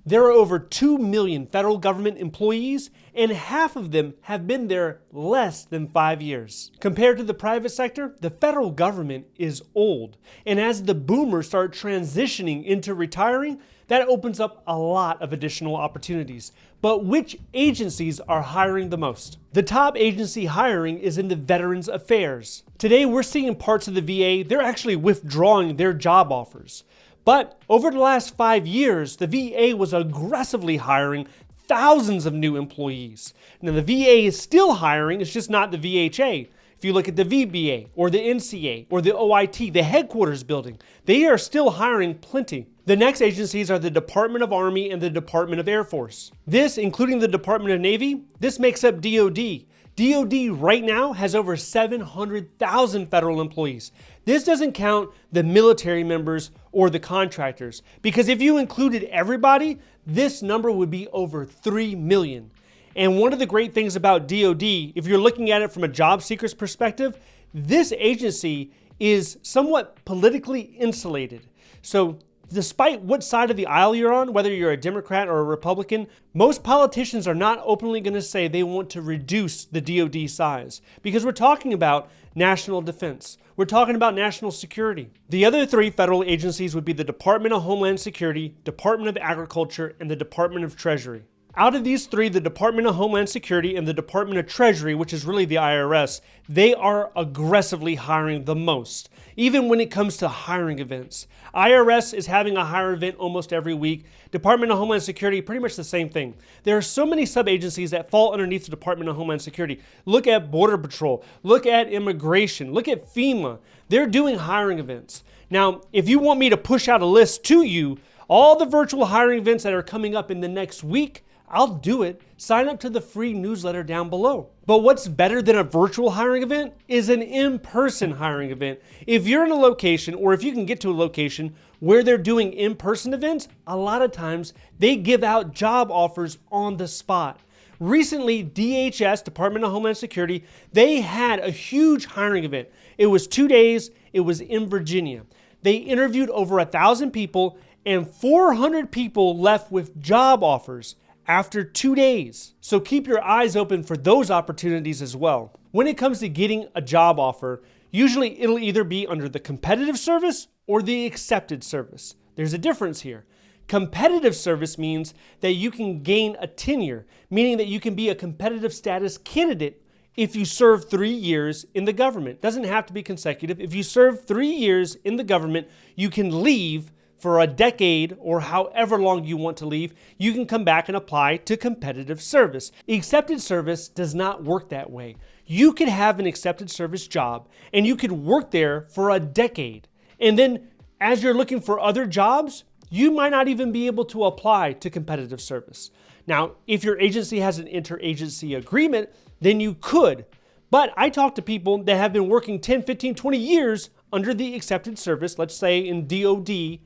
There are over 2 million federal government employees, and half of them have been there less than 5 years. Compared to the private sector, the federal government is old. And as the boomers start transitioning into retiring, that opens up a lot of additional opportunities. But which agencies are hiring the most? The top agency hiring is in the Veterans Affairs. Today, we're seeing parts of the VA, they're actually withdrawing their job offers. But over the last 5 years, the VA was aggressively hiring thousands of new employees. Now, the VA is still hiring, it's just not the VHA. If you look at the VBA or the NCA or the OIT, the headquarters building, they are still hiring plenty. The next agencies are the Department of Army and the Department of Air Force. This, including the Department of Navy, this makes up DoD. DoD right now has over 700,000 federal employees. This doesn't count the military members or the contractors, because if you included everybody, this number would be over 3 million. And one of the great things about DoD, if you're looking at it from a job seeker's perspective, this agency is somewhat politically insulated. So despite what side of the aisle you're on, whether you're a Democrat or a Republican, most politicians are not openly going to say they want to reduce the DoD size, because we're talking about national defense. We're talking about national security. The other three federal agencies would be the Department of Homeland Security, Department of Agriculture, and the Department of Treasury. Out of these three, the Department of Homeland Security and the Department of Treasury, which is really the IRS, they are aggressively hiring the most, even when it comes to hiring events. IRS is having a hire event almost every week. Department of Homeland Security, pretty much the same thing. There are so many sub-agencies that fall underneath the Department of Homeland Security. Look at Border Patrol, look at Immigration, look at FEMA. They're doing hiring events. Now, if you want me to push out a list to you, all the virtual hiring events that are coming up in the next week, I'll do it. Sign up to the free newsletter down below. But what's better than a virtual hiring event is an in-person hiring event. If you're in a location, or if you can get to a location where they're doing in-person events, a lot of times they give out job offers on the spot. Recently, DHS, Department of Homeland Security, they had a huge hiring event. It was 2 days. It was in Virginia. They interviewed over 1,000 people, and 400 people left with job offers after 2 days. So keep your eyes open for those opportunities as well. When it comes to getting a job offer, usually it'll either be under the competitive service or the accepted service. There's a difference here. Competitive service means that you can gain a tenure, meaning that you can be a competitive status candidate if you serve 3 years in the government. Doesn't have to be consecutive. If you serve 3 years in the government, you can leave for a decade or however long you want to leave. You can come back and apply to competitive service. Accepted service does not work that way. You could have an accepted service job and you could work there for a decade. And then as you're looking for other jobs, you might not even be able to apply to competitive service. Now, if your agency has an interagency agreement, then you could. But I talk to people that have been working 10, 15, 20 years under the accepted service, let's say in DoD,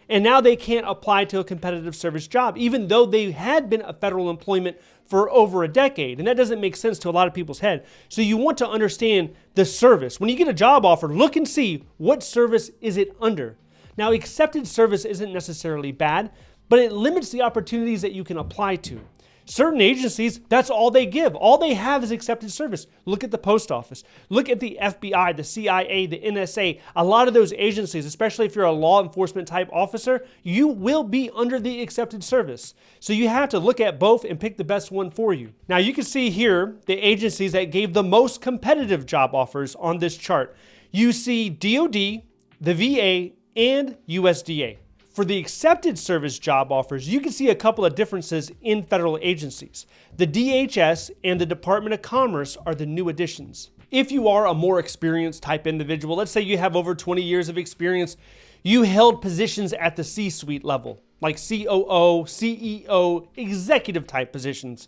and now they can't apply to a competitive service job, even though they had been a federal employment for over a decade. And that doesn't make sense to a lot of people's head. So you want to understand the service. When you get a job offer, look and see what service is it under. Now, accepted service isn't necessarily bad, but it limits the opportunities that you can apply to. Certain agencies, that's all they give. All they have is accepted service. Look at the post office. Look at the FBI, the CIA, the NSA. A lot of those agencies, especially if you're a law enforcement type officer, you will be under the accepted service. So you have to look at both and pick the best one for you. Now you can see here the agencies that gave the most competitive job offers on this chart. You see DoD, the VA, and USDA. For the accepted service job offers, you can see a couple of differences in federal agencies. The DHS and the Department of Commerce are the new additions. If you are a more experienced type individual, let's say you have over 20 years of experience, you held positions at the C-suite level, like COO, CEO, executive type positions.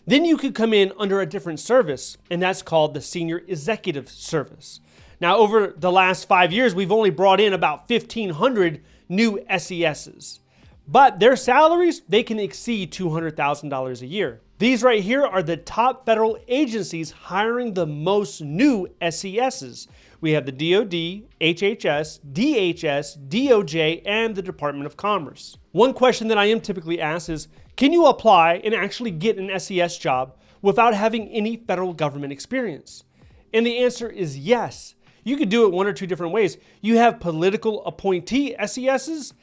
Then you could come in under a different service, and that's called the Senior Executive Service. Now, over the last 5 years, we've only brought in about 1,500 new SESs, but their salaries, they can exceed $200,000 a year. These right here are the top federal agencies hiring the most new SESs. We have the DoD, HHS, DHS, DOJ, and the Department of Commerce. One question that I am typically asked is, can you apply and actually get an SES job without having any federal government experience? And the answer is yes. You could do it one or two different ways. You have political appointee SESs,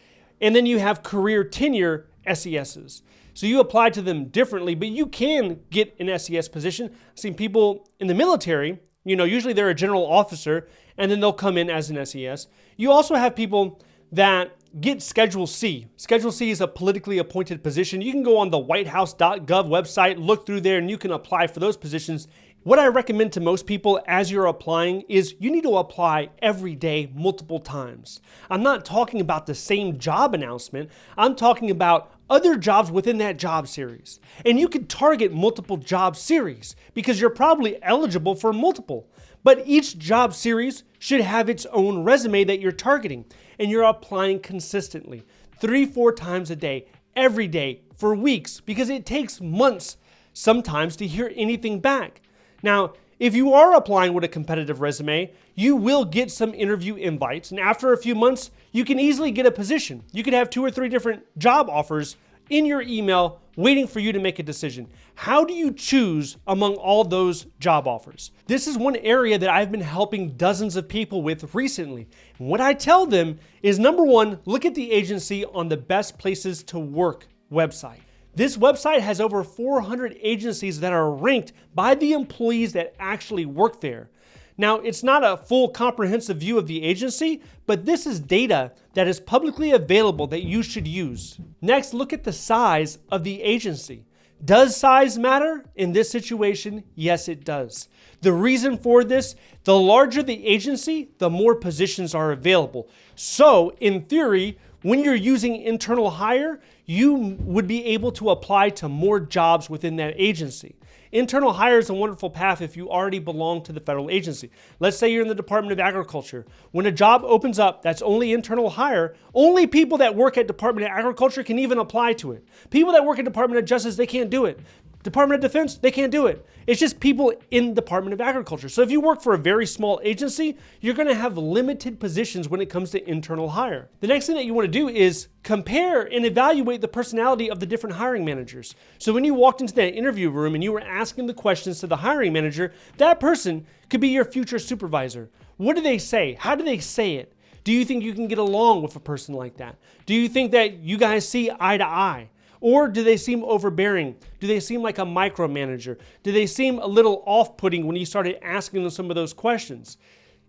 and then you have career tenure SESs. So you apply to them differently, but you can get an SES position. I've seen people in the military, usually they're a general officer, and then they'll come in as an SES. You also have people that get Schedule C. Schedule C is a politically appointed position. You can go on the whitehouse.gov website, look through there, and you can apply for those positions. What I recommend to most people as you're applying is you need to apply every day, multiple times. I'm not talking about the same job announcement. I'm talking about other jobs within that job series. And you can target multiple job series because you're probably eligible for multiple. But each job series should have its own resume that you're targeting, and you're applying consistently, 3-4 times a day, every day, for weeks, because it takes months sometimes to hear anything back. Now, if you are applying with a competitive resume, you will get some interview invites, and after a few months, you can easily get a position. You could have 2 or 3 different job offers in your email waiting for you to make a decision. How do you choose among all those job offers? This is one area that I've been helping dozens of people with recently. And what I tell them is, number one, look at the agency on the Best Places to Work website. This website has over 400 agencies that are ranked by the employees that actually work there. Now, it's not a full comprehensive view of the agency, but this is data that is publicly available that you should use. Next, look at the size of the agency. Does size matter? In this situation, yes, it does. The reason for this, the larger the agency, the more positions are available. So, in theory, when you're using internal hire, you would be able to apply to more jobs within that agency. Internal hire is a wonderful path if you already belong to the federal agency. Let's say you're in the Department of Agriculture. When a job opens up that's only internal hire, only people that work at Department of Agriculture can even apply to it. People that work at Department of Justice, they can't do it. Department of Defense, they can't do it. It's just people in Department of Agriculture. So if you work for a very small agency, you're going to have limited positions when it comes to internal hire. The next thing that you want to do is compare and evaluate the personality of the different hiring managers. So when you walked into that interview room and you were asking the questions to the hiring manager, that person could be your future supervisor. What do they say? How do they say it? Do you think you can get along with a person like that? Do you think that you guys see eye to eye? Or do they seem overbearing? Do they seem like a micromanager? Do they seem a little off-putting when you started asking them some of those questions?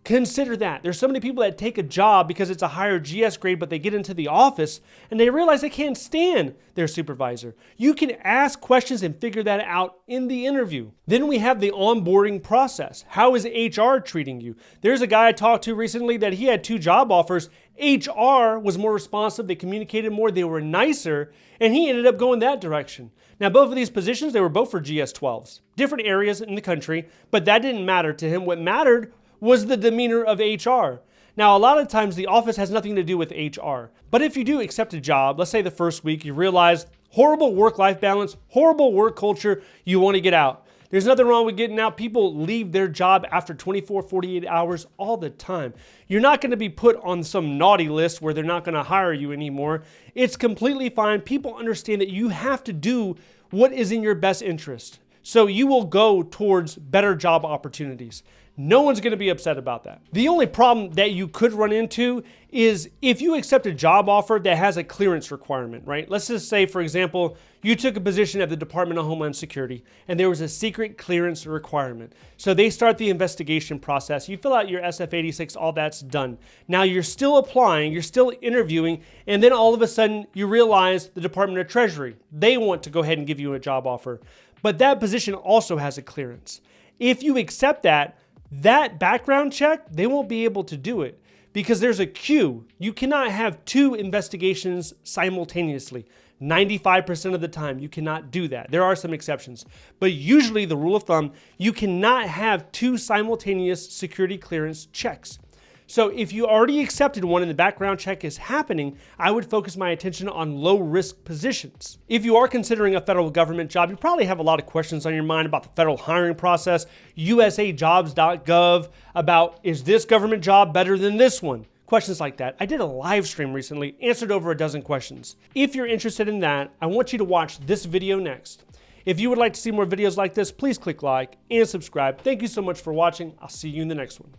Consider that. There's so many people that take a job because it's a higher GS grade, but they get into the office and they realize they can't stand their supervisor. You can ask questions and figure that out in the interview. Then we have the onboarding process. How is HR treating you? There's a guy I talked to recently that he had 2 job offers. HR was more responsive, they communicated more, they were nicer, and he ended up going that direction. Now, both of these positions, they were both for GS-12s. Different areas in the country, but that didn't matter to him. What mattered was the demeanor of HR. Now, a lot of times the office has nothing to do with HR. But if you do accept a job, let's say the first week you realize horrible work-life balance, horrible work culture, you want to get out. There's nothing wrong with getting out. People leave their job after 24, 48 hours all the time. You're not going to be put on some naughty list where they're not going to hire you anymore. It's completely fine. People understand that you have to do what is in your best interest. So you will go towards better job opportunities. No one's going to be upset about that. The only problem that you could run into is if you accept a job offer that has a clearance requirement, right? Let's just say, for example, you took a position at the Department of Homeland Security and there was a secret clearance requirement. So they start the investigation process. You fill out your SF-86, all that's done. Now you're still applying, you're still interviewing, and then all of a sudden you realize the Department of Treasury, they want to go ahead and give you a job offer. But that position also has a clearance. If you accept that background check, they won't be able to do it because there's a queue. You cannot have 2 investigations simultaneously. 95% of the time, you cannot do that. There are some exceptions, but usually the rule of thumb, you cannot have 2 simultaneous security clearance checks. So if you already accepted one and the background check is happening, I would focus my attention on low-risk positions. If you are considering a federal government job, you probably have a lot of questions on your mind about the federal hiring process, usajobs.gov, about is this government job better than this one? Questions like that. I did a live stream recently, answered over a dozen questions. If you're interested in that, I want you to watch this video next. If you would like to see more videos like this, please click like and subscribe. Thank you so much for watching. I'll see you in the next one.